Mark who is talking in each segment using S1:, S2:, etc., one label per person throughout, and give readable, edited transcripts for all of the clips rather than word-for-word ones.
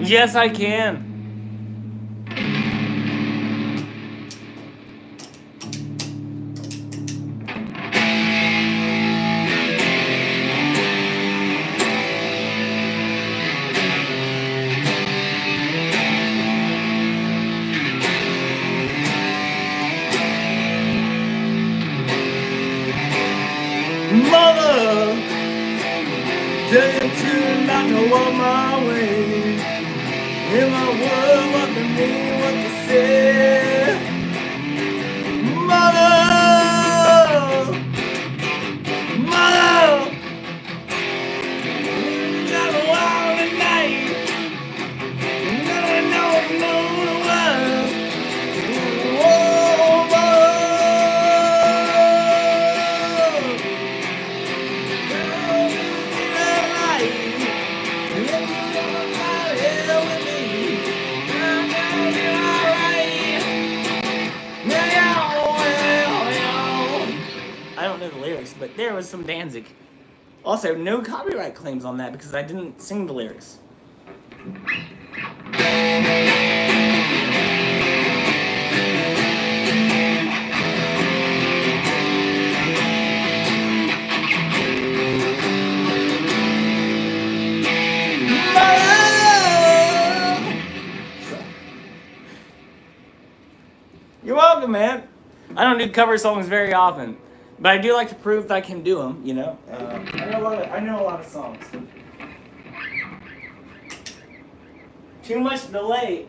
S1: Yes, I can. Mother, tell you to not to walk my way. In my world, what to mean, what to say. Mother, mother, know the lyrics, but there was some Danzig. Also, no copyright claims on that because I didn't sing the lyrics. You're welcome, man. I don't do cover songs very often, but I do like to prove that I can do them. You know, I know a lot of songs. Too much delay.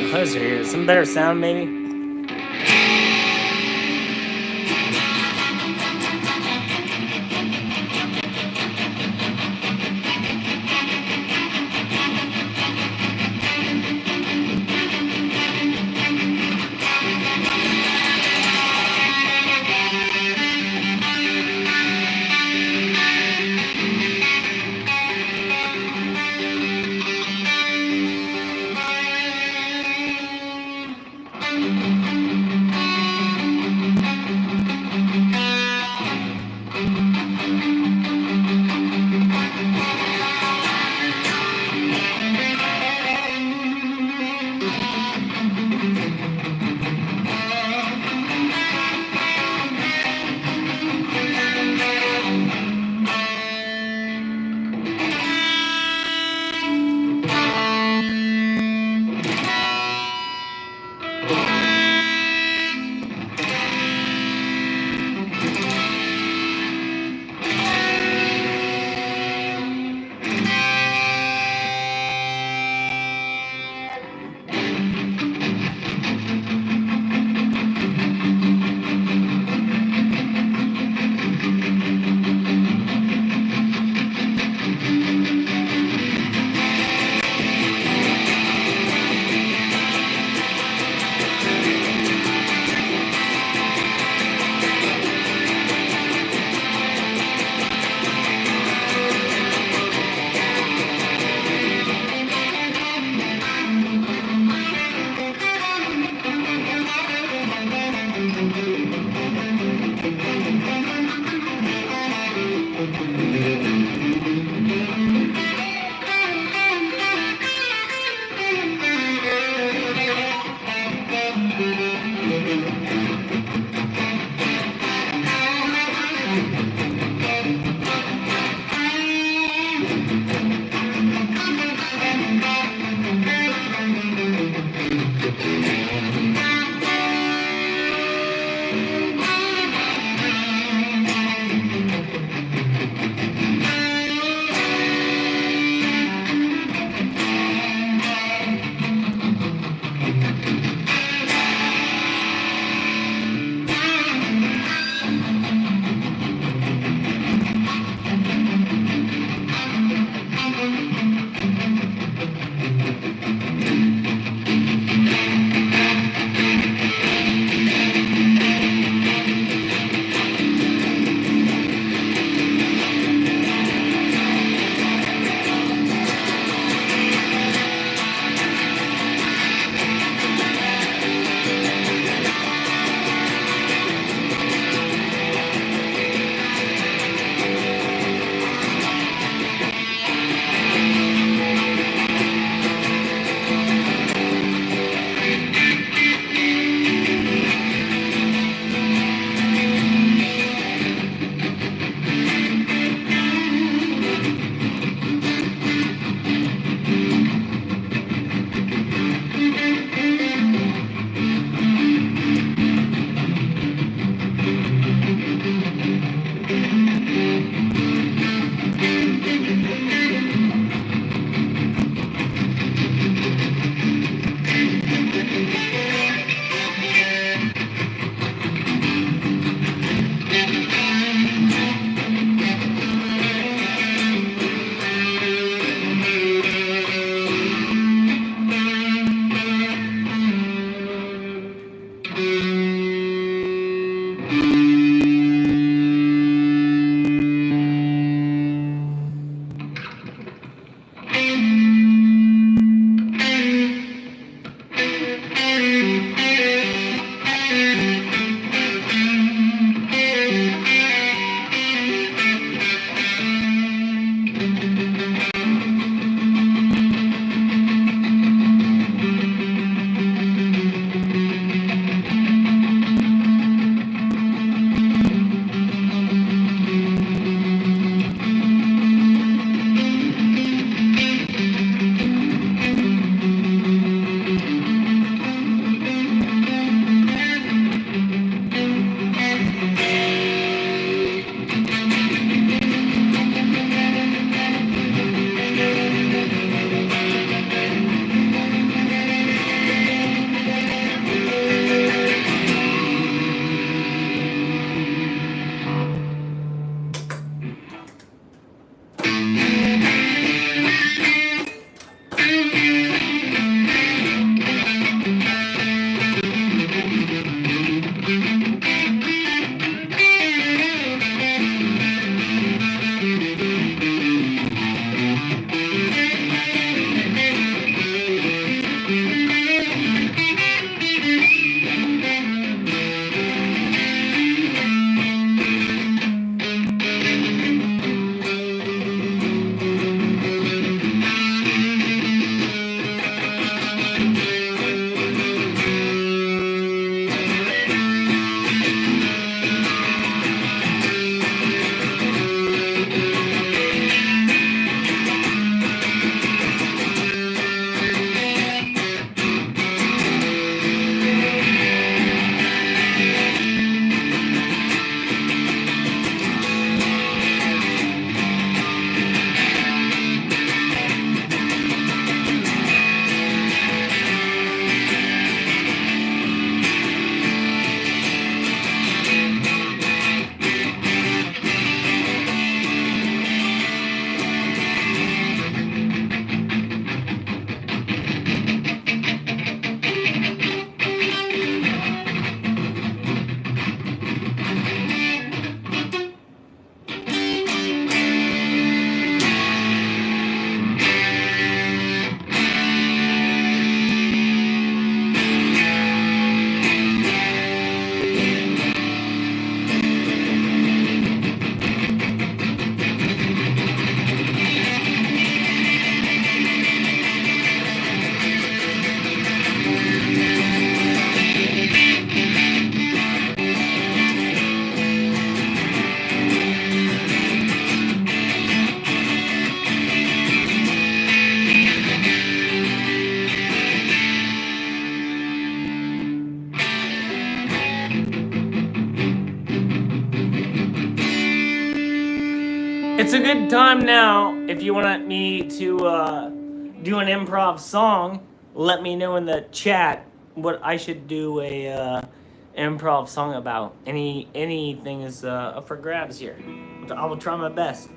S1: Closer here. Some better sound, maybe?
S2: good time now. If you want me to do an improv song, let me know in the chat what I should do a improv song about. Anything is up for grabs here. I will try my best.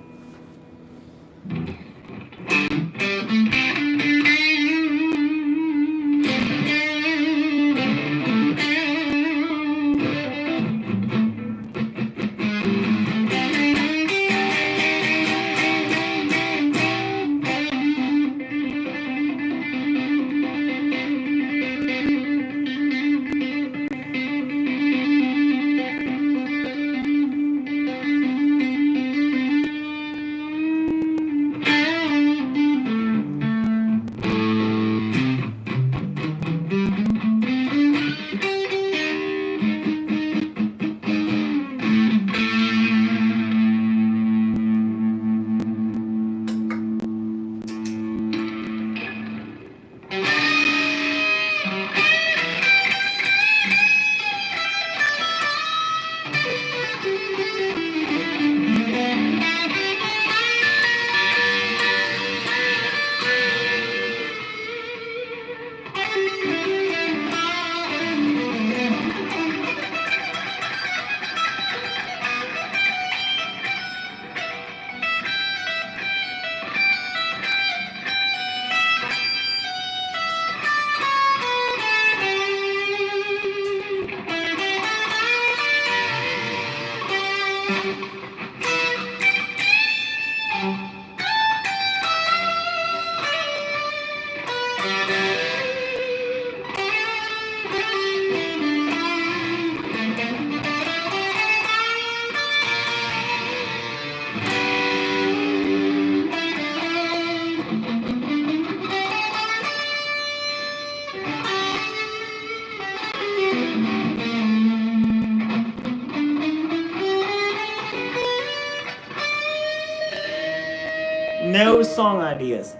S2: No song ideas.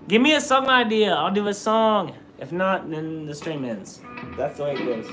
S2: Give me a song idea. I'll do a song. If not, then the stream ends. That's the way it goes.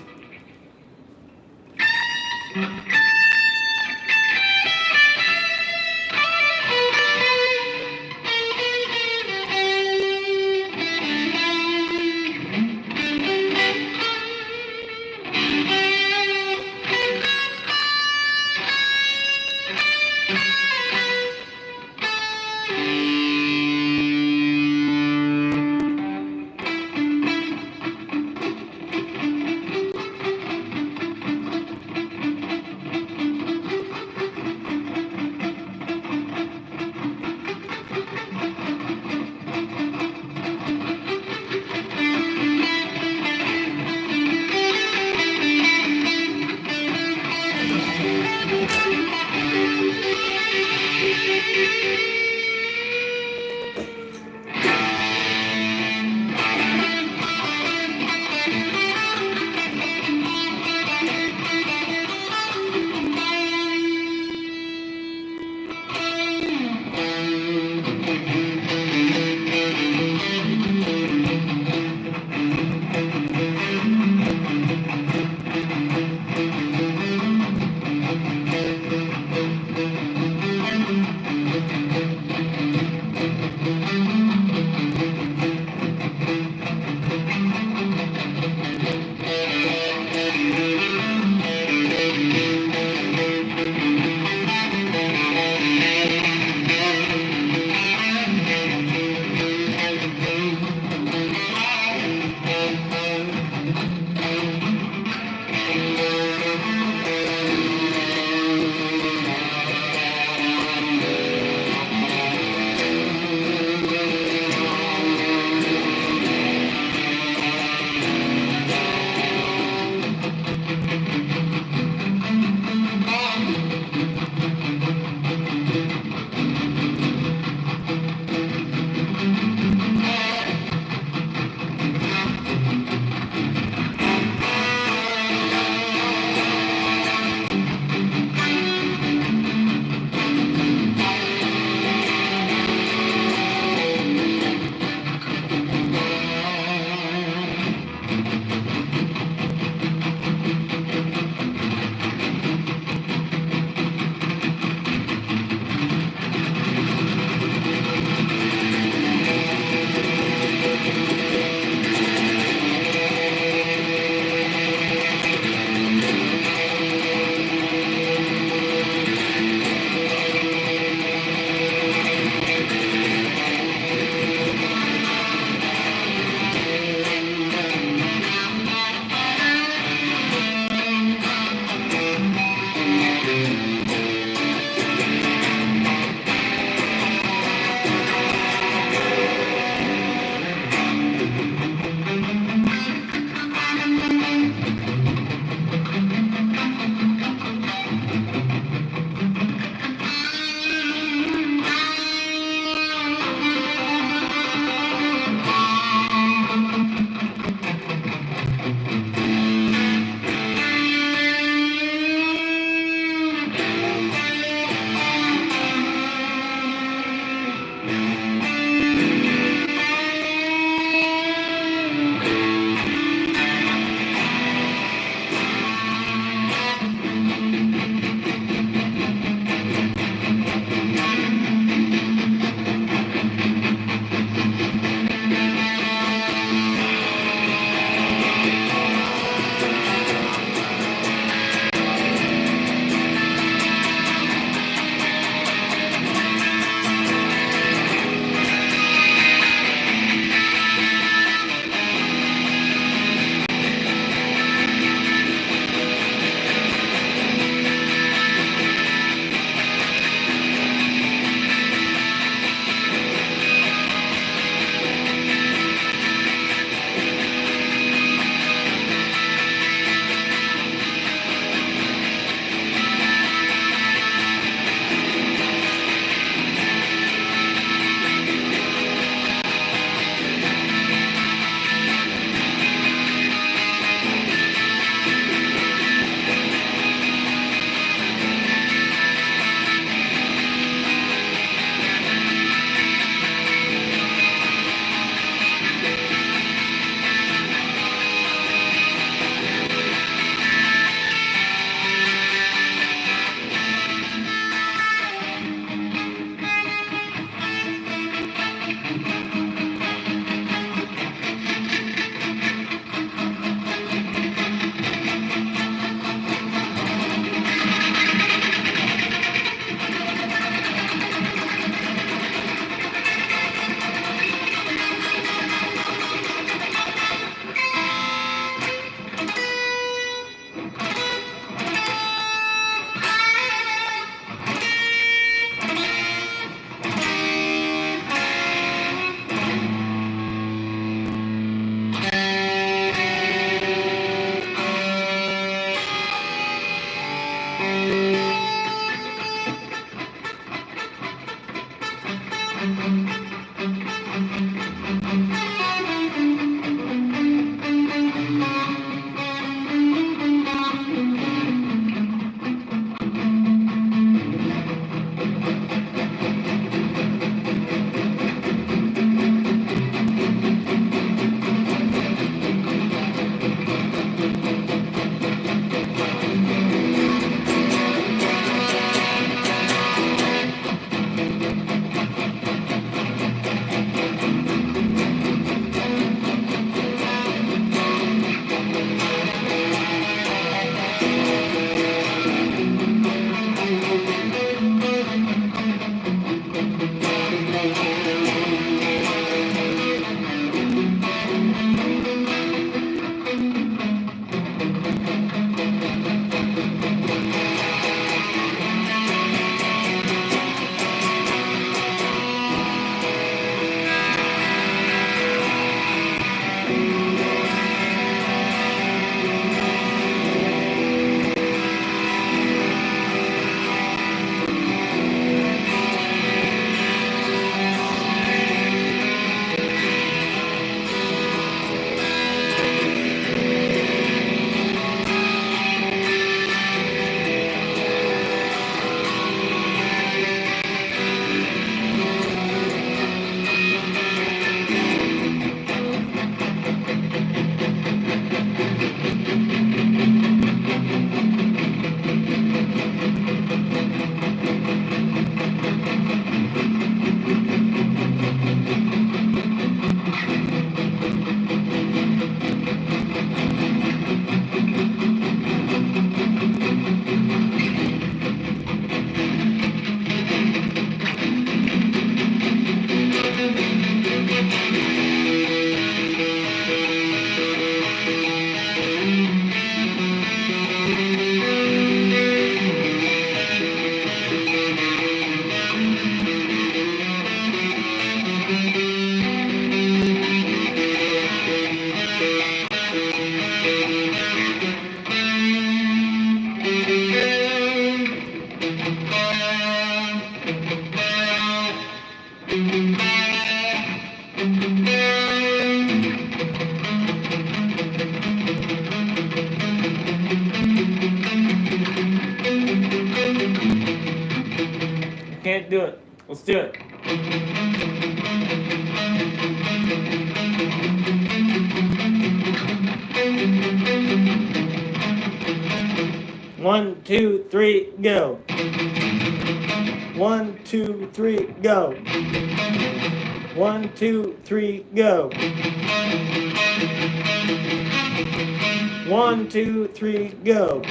S2: Can't do it. Let's do it. One, two, three, go. 1, 2, 3, go. 1, 2, 3, go. 1, 2, 3, go.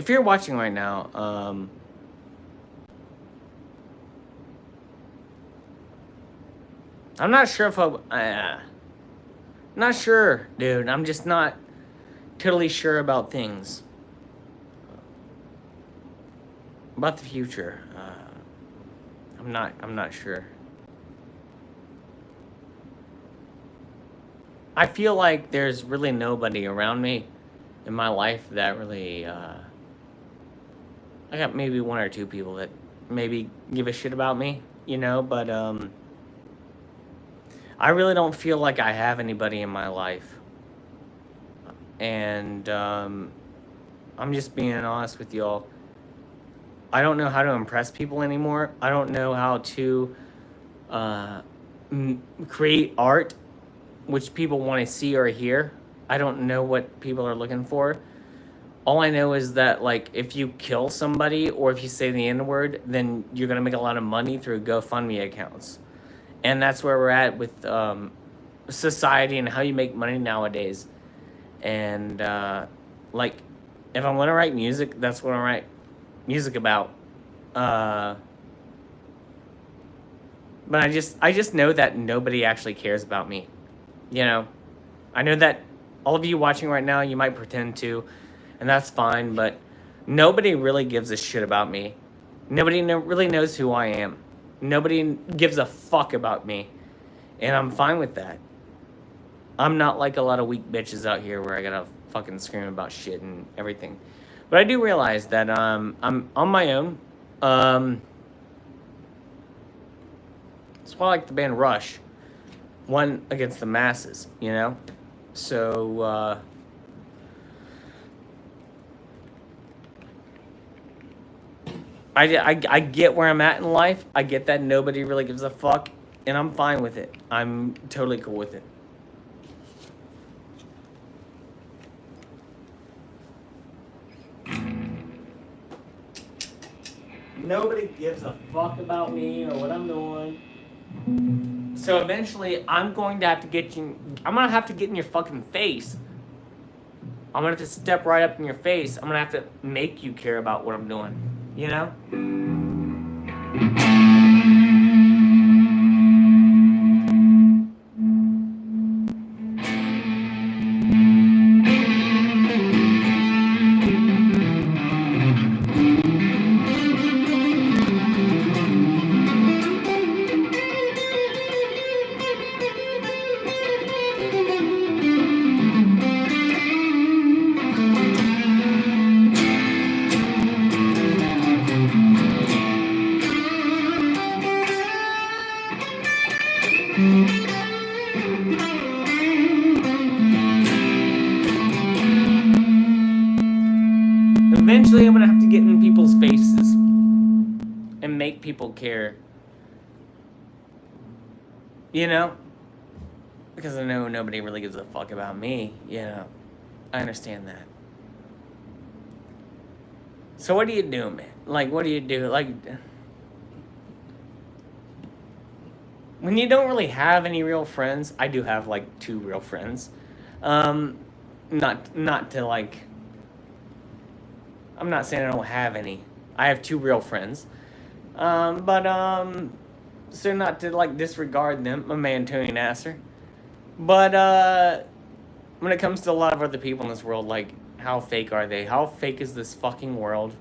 S2: if you're watching right now, I'm not sure if not sure, dude. I'm just not totally sure about things. About the future. I'm not sure. I feel like there's really nobody around me in my life that really, I got maybe one or two people that maybe give a shit about me, you know, but, I really don't feel like I have anybody in my life. And, I'm just being honest with y'all. I don't know how to impress people anymore. I don't know how to, create art which people want to see or hear. I don't know what people are looking for. All I know is that, like, if you kill somebody or if you say the N-word, then you're going to make a lot of money through GoFundMe accounts. And that's where we're at with society and how you make money nowadays. And, like, if I'm going to write music, that's what I write music about. But I just know that nobody actually cares about me. You know, I know that all of you watching right now, you might pretend to, and that's fine, but nobody really gives a shit about me. Nobody really knows who I am. Nobody gives a fuck about me, and I'm fine with that. I'm not like a lot of weak bitches out here where I gotta fucking scream about shit and everything. But I do realize that I'm on my own. It's why I like the band Rush. One against the masses, you know? So, I get where I'm at in life. I get that nobody really gives a fuck, and I'm fine with it. I'm totally cool with it. Nobody gives a fuck about me or what I'm doing. So eventually, I'm going to have to get you. I'm gonna have to get in your fucking face. I'm gonna have to step right up in your face. I'm gonna have to make you care about what I'm doing. You know? Eventually, I'm gonna have to get in people's faces and make people care. You know? Because I know nobody really gives a fuck about me, you know? I understand that. So what do you do, man? Like, what do you do? Like, when you don't really have any real friends, I do have, like, 2 real friends. Not to, like... I'm not saying I don't have any. I have 2 real friends. So not to, like, disregard them. My man, Tony Nasser. But, when it comes to a lot of other people in this world, like, how fake are they? How fake is this fucking world?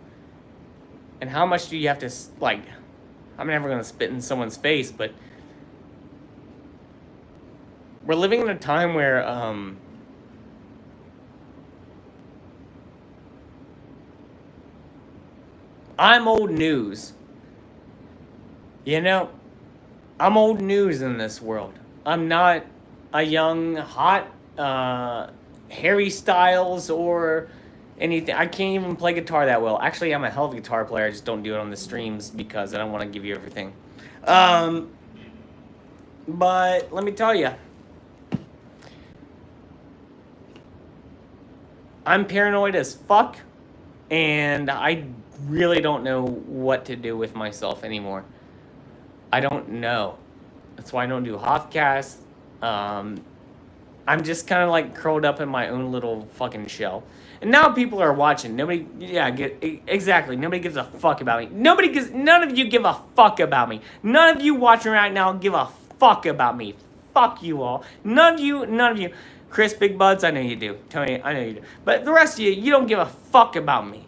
S2: And how much do you have to, like... I'm never gonna spit in someone's face, but... We're living in a time where, I'm old news. You know? I'm old news in this world. I'm not a young, hot, Harry Styles or anything. I can't even play guitar that well. Actually, I'm a hell of a guitar player. I just don't do it on the streams because I don't want to give you everything. But let me tell you. I'm paranoid as fuck, and I really don't know what to do with myself anymore. I don't know. That's why I don't do Hoffcast. I'm just kind of like curled up in my own little fucking shell. And now people are watching. Nobody, exactly. Nobody gives a fuck about me. None of you give a fuck about me. None of you watching right now give a fuck about me. Fuck you all. None of you. Chris Big Buds, I know you do. Tony, I know you do. But the rest of you, you don't give a fuck about me.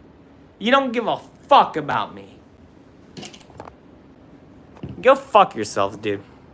S2: You don't give a fuck about me. Go fuck yourself, dude.